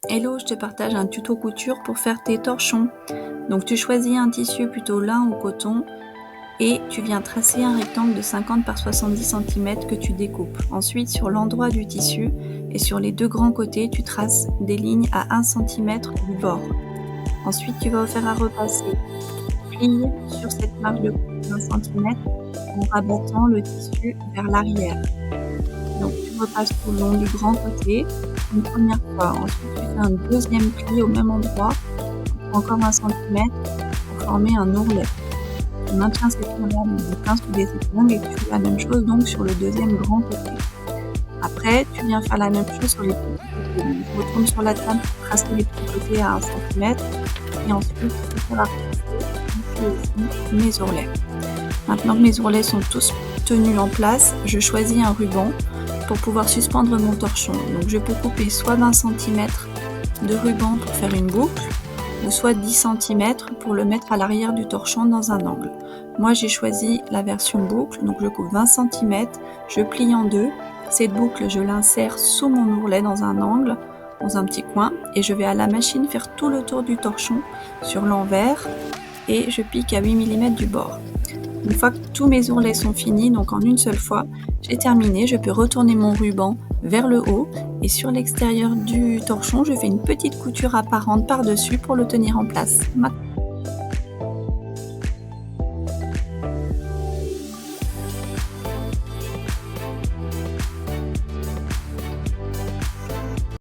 Hello, je te partage un tuto couture pour faire tes torchons. Donc tu choisis un tissu plutôt lin ou coton et tu viens tracer un rectangle de 50 par 70 cm que tu découpes. Ensuite, sur l'endroit du tissu et sur les deux grands côtés, tu traces des lignes à 1 cm du bord. Ensuite, tu vas faire à repasser. Tu plies sur cette marge de 1 cm en rabattant le tissu vers l'arrière. Donc tu repasses tout le long du grand côté une première fois. Ensuite, tu fais un deuxième pli au même endroit, encore 1 centimètre pour former un ourlet. Tu maintiens cette ourlet bien sous les épingles et tu fais la même chose donc sur le deuxième grand côté. Après, tu viens faire la même chose sur les petits côtés. Donc, je retourne sur la table pour tracer les petits côtés à 1 centimètre et ensuite je fais la repasser mes ourlets. Maintenant que mes ourlets sont tous tenus en place, je choisis un ruban pour pouvoir suspendre mon torchon. Donc je peux couper soit 20 cm de ruban pour faire une boucle, ou soit 10 cm pour le mettre à l'arrière du torchon dans un angle. Moi j'ai choisi la version boucle, donc je coupe 20 cm, je plie en deux. Cette boucle, je l'insère sous mon ourlet dans un angle, dans un petit coin, et je vais à la machine faire tout le tour du torchon sur l'envers, et je pique à 8 mm du bord. Une fois que tous mes ourlets sont finis, donc en une seule fois, j'ai terminé, je peux retourner mon ruban vers le haut et sur l'extérieur du torchon, je fais une petite couture apparente par-dessus pour le tenir en place.